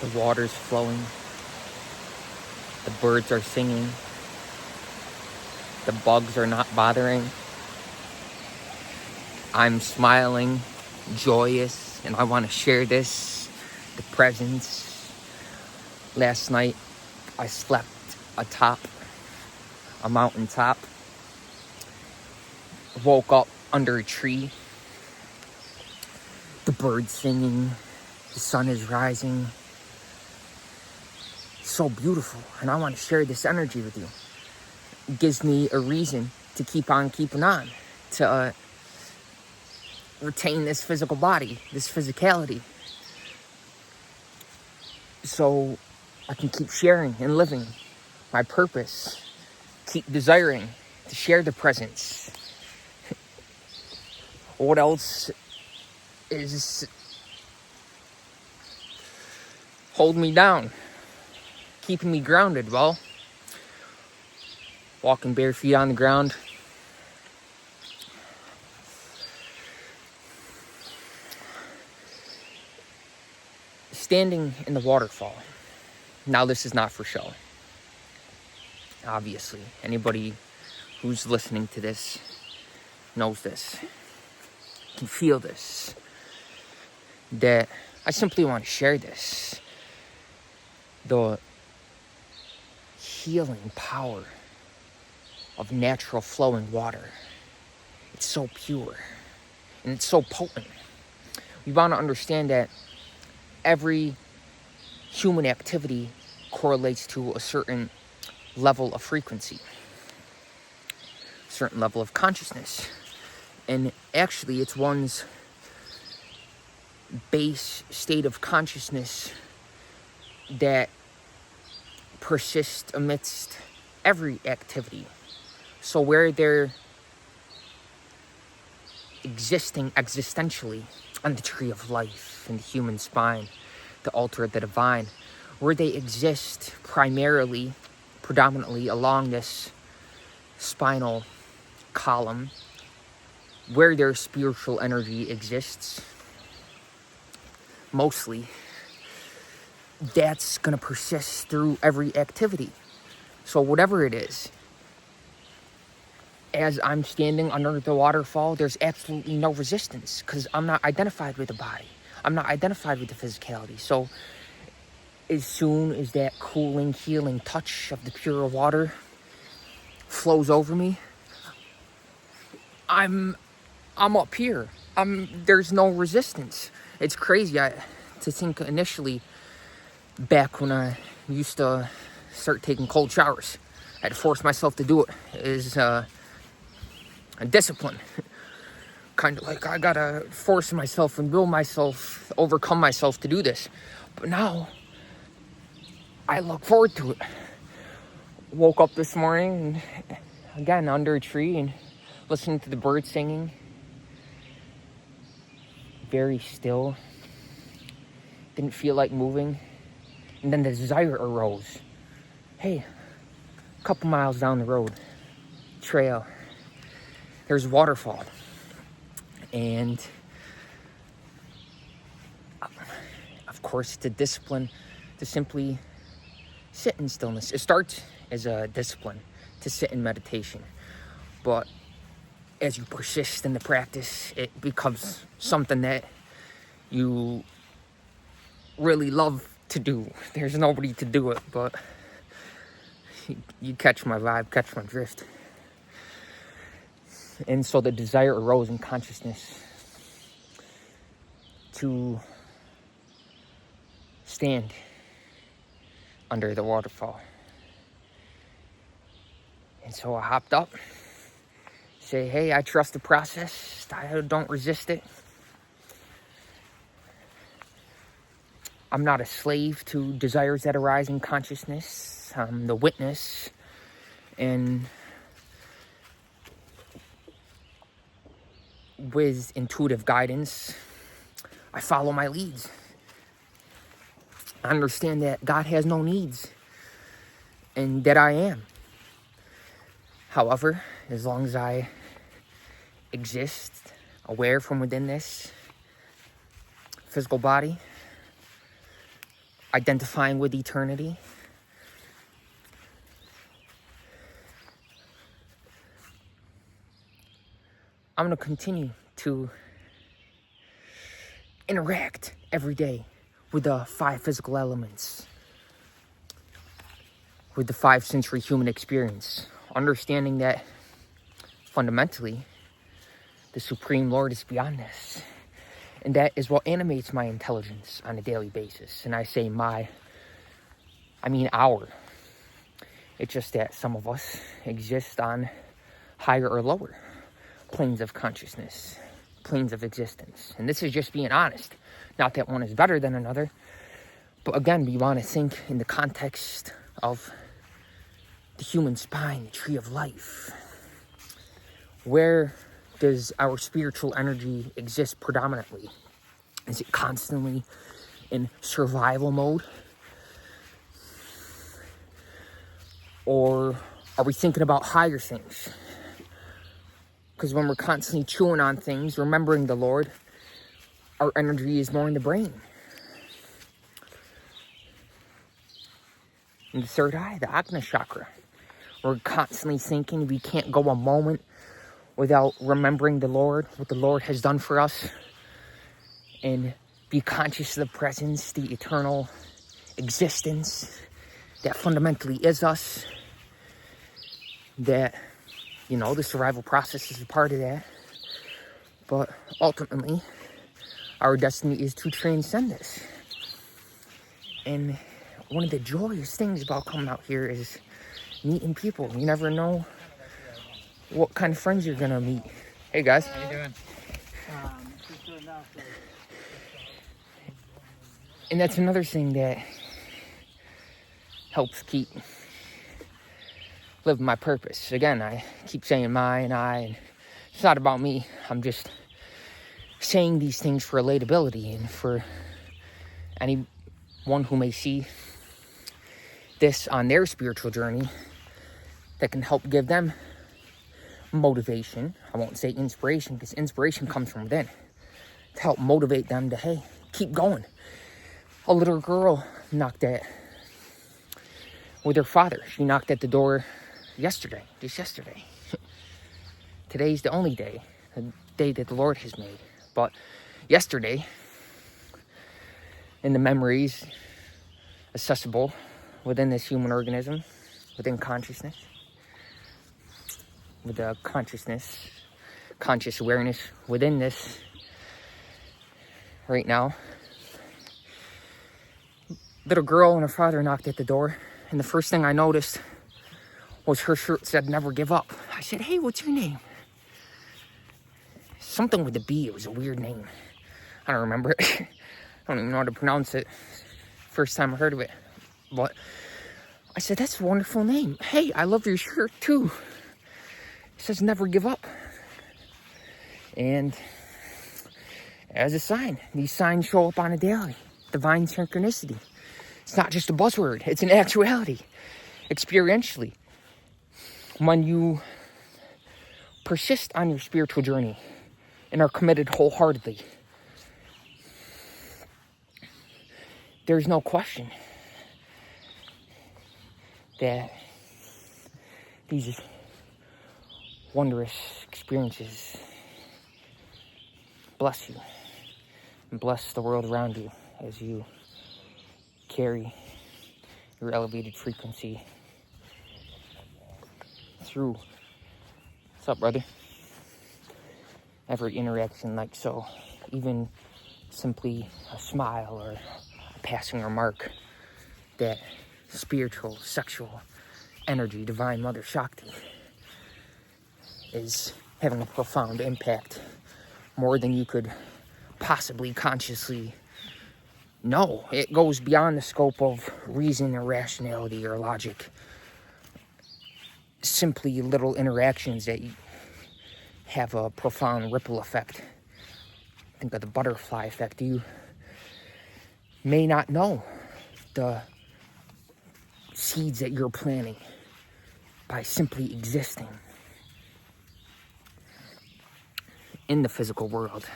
The water's flowing. The birds are singing. The bugs are not bothering. I'm smiling, joyous, and I want to share this, the presence. Last night, I slept atop a mountaintop. Woke up under a tree. The birds singing. The sun is rising. So beautiful, and I want to share this energy with you. It gives me a reason to keep on keeping on, to retain this physical body, this physicality, so I can keep sharing and living my purpose, keep desiring to share the presence. What else is holding me down, keeping me grounded? Well, walking bare feet on the ground, standing in the waterfall. Now, this is not for show. Obviously, anybody who's listening to this knows this, can feel this, that I simply want to share this. The healing power of natural flowing water. It's so pure and it's so potent. We want to understand that every human activity correlates to a certain level of frequency, a certain level of consciousness. And actually, it's one's base state of consciousness that persists amidst every activity. So where they're existing existentially on the tree of life, in the human spine, the altar of the divine, where they exist primarily, predominantly along this spinal column, where their spiritual energy exists, mostly, that's going to persist through every activity. So whatever it is, as I'm standing under the waterfall, there's absolutely no resistance, because I'm not identified with the body. I'm not identified with the physicality. So as soon as that cooling, healing touch of the pure water flows over me, I'm up here. There's no resistance. It's crazy to think initially, back when I used to start taking cold showers, I had to force myself to do it. Is a discipline. Kind of like I gotta force myself and will myself, overcome myself to do this. But now, I look forward to it. Woke up this morning, and again, under a tree, and listening to the birds singing. Very still. Didn't feel like moving. And then the desire arose. Hey, a couple miles down the road, trail, there's a waterfall. And of course, it's a discipline to simply sit in stillness. It starts as a discipline to sit in meditation. But as you persist in the practice, it becomes something that you really love to do. There's nobody to do it, but you catch my vibe, catch my drift. And so the desire arose in consciousness to stand under the waterfall. And so I hopped up, say, hey, I trust the process. I don't resist it. I'm not a slave to desires that arise in consciousness. I'm the witness. And with intuitive guidance, I follow my leads. I understand that God has no needs and that I am. However, as long as I exist, aware from within this physical body, identifying with eternity. I'm going to continue to interact every day with the 5 physical elements, with the 5 sensory human experience, understanding that fundamentally the Supreme Lord is beyond this. And that is what animates my intelligence on a daily basis. And I say our. It's just that some of us exist on higher or lower planes of consciousness, planes of existence. And this is just being honest. Not that one is better than another. But again, we want to think in the context of the human spine, the tree of life. Where does our spiritual energy exist predominantly? Is it constantly in survival mode? Or are we thinking about higher things? Because when we're constantly chewing on things, remembering the Lord, our energy is more in the brain. In the third eye, the Ajna chakra. We're constantly thinking. We can't go a moment without remembering the Lord, what the Lord has done for us, and be conscious of the presence, the eternal existence that fundamentally is us, that, the survival process is a part of that, but ultimately, our destiny is to transcend this. And one of the joyous things about coming out here is meeting people. You never know what kind of friends you're gonna meet. Hey guys. How you doing? And that's another thing that helps keep living my purpose. Again, I keep saying my and I, and it's not about me. I'm just saying these things for relatability and for anyone who may see this on their spiritual journey that can help give them motivation. I won't say inspiration, because inspiration comes from within, to help motivate them to, hey, keep going. A little girl knocked with her father. She knocked at the door just yesterday. Today's the only day, the day that the Lord has made. But yesterday, in the memories accessible within this human organism, within consciousness, with the conscious awareness within this right now, little girl and her father knocked at the door, and the first thing I noticed was her shirt said, "Never give up." I said, "Hey, what's your name?" Something with a B. It was a weird name. I don't remember it. I don't even know how to pronounce it. First time I heard of it. But I said, "That's a wonderful name. Hey, I love your shirt too. It says never give up." And as a sign, these signs show up on a daily. Divine synchronicity. It's not just a buzzword. It's an actuality. Experientially. When you persist on your spiritual journey and are committed wholeheartedly, there's no question that these wondrous experiences bless you and bless the world around you as you carry your elevated frequency through. What's up, brother? Every interaction like so, even simply a smile or a passing remark, that spiritual, sexual energy, divine Mother Shakti, is having a profound impact, more than you could possibly consciously know. It goes beyond the scope of reason or rationality or logic. Simply little interactions that have a profound ripple effect. Think of the butterfly effect. You may not know the seeds that you're planting by simply existing in the physical world,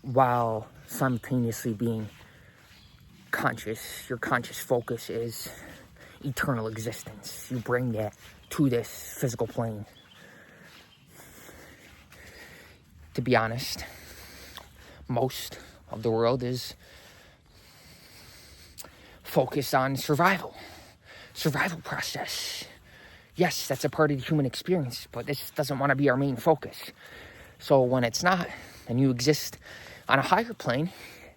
while simultaneously being your conscious focus is eternal existence. You bring that to this physical plane. To be honest, most of the world is focused on survival process. Yes, that's a part of the human experience, but this doesn't want to be our main focus. So when it's not, and you exist on a higher plane,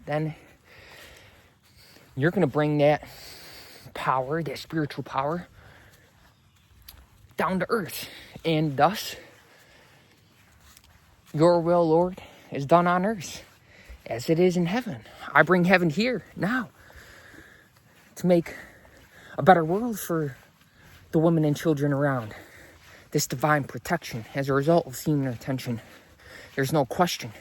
then you're going to bring that power, that spiritual power, down to earth. And thus, your will, Lord, is done on earth as it is in heaven. I bring heaven here now to make a better world for the women and children around. This divine protection as a result of seeing their attention. There's no question.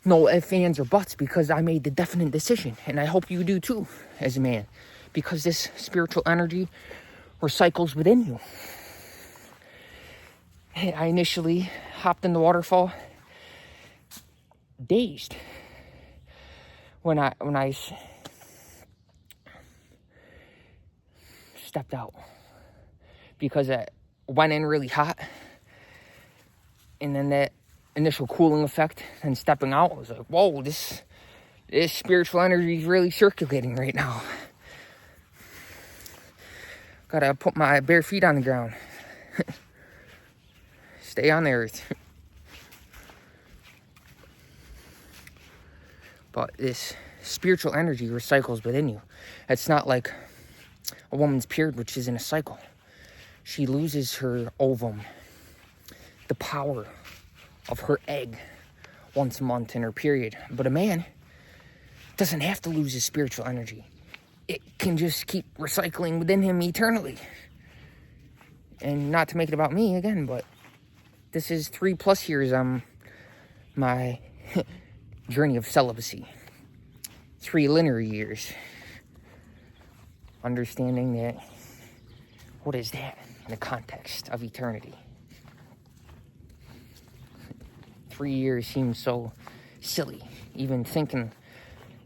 No ifs, ands, or buts, because I made the definite decision. And I hope you do too, as a man. Because this spiritual energy recycles within you. I initially hopped in the waterfall dazed. When I stepped out, because it went in really hot, and then that initial cooling effect and stepping out was like, whoa, this spiritual energy is really circulating right now. Gotta put my bare feet on the ground. Stay on the earth. But this spiritual energy recycles within you. It's not like a woman's period, which is in a cycle. She loses her ovum, the power of her egg, once a month in her period. But a man doesn't have to lose his spiritual energy. It can just keep recycling within him eternally. And not to make it about me again, but this is 3+ years on my journey of celibacy. 3 linear years. Understanding that, what is that in the context of eternity? 3 years seems so silly, even thinking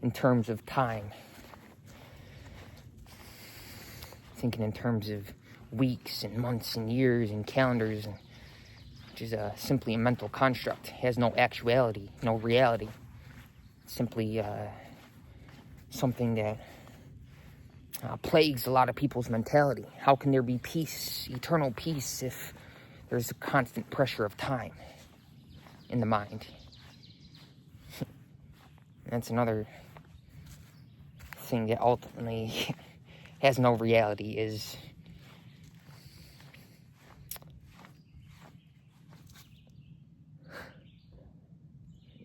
in terms of time. Thinking in terms of weeks and months and years and calendars, which is simply a mental construct. It has no actuality, no reality. It's simply something that plagues a lot of people's mentality. How can there be peace, eternal peace, if there's a constant pressure of time in the mind? That's another thing that ultimately has no reality, is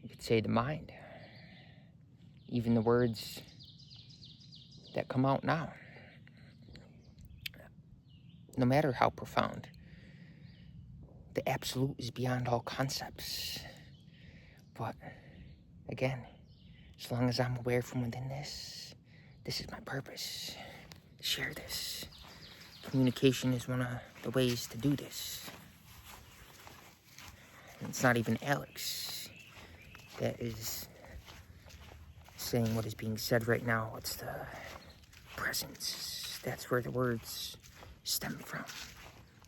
you could say the mind. Even the words that come out now. No matter how profound, the absolute is beyond all concepts. But again, as long as I'm aware from within this is my purpose. Share this. Communication is one of the ways to do this. And it's not even Alex that is saying what is being said right now. It's the presence. That's where the words stem from.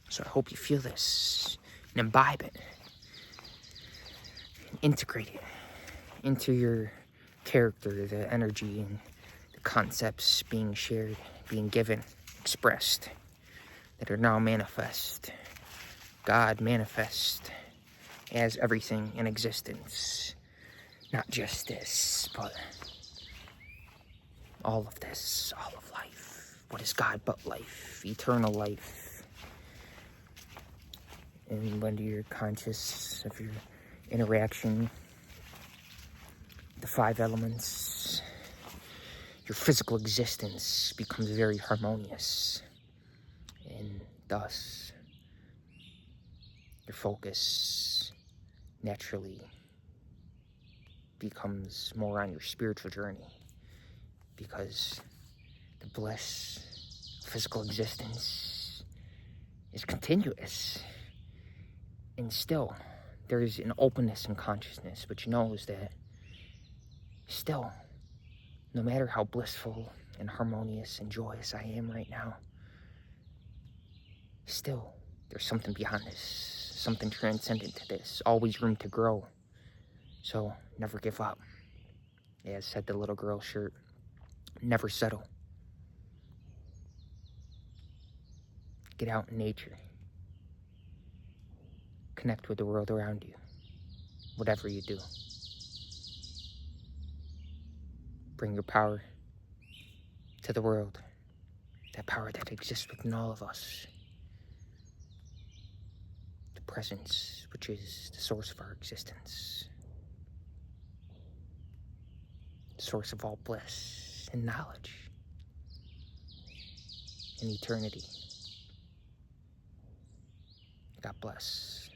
So I hope you feel this and imbibe it. And integrate it into your character, the energy and the concepts being shared, being given, expressed, that are now manifest. God manifest as everything in existence. Not just this, but all of this, all of life. What is God but life? Eternal life. And when you're conscious of your interaction, the 5 elements, your physical existence becomes very harmonious. And thus, your focus naturally becomes more on your spiritual journey, because the bliss of physical existence is continuous. And still, there's an openness in consciousness which knows that still No matter how blissful and harmonious and joyous I am right now, still, there's something beyond this, something transcendent to this, always room to grow. So, never give up. As said the little girl shirt, never settle. Get out in nature. Connect with the world around you, whatever you do. Bring your power to the world, that power that exists within all of us. The presence, which is the source of our existence. The source of all bliss and knowledge and eternity. God bless.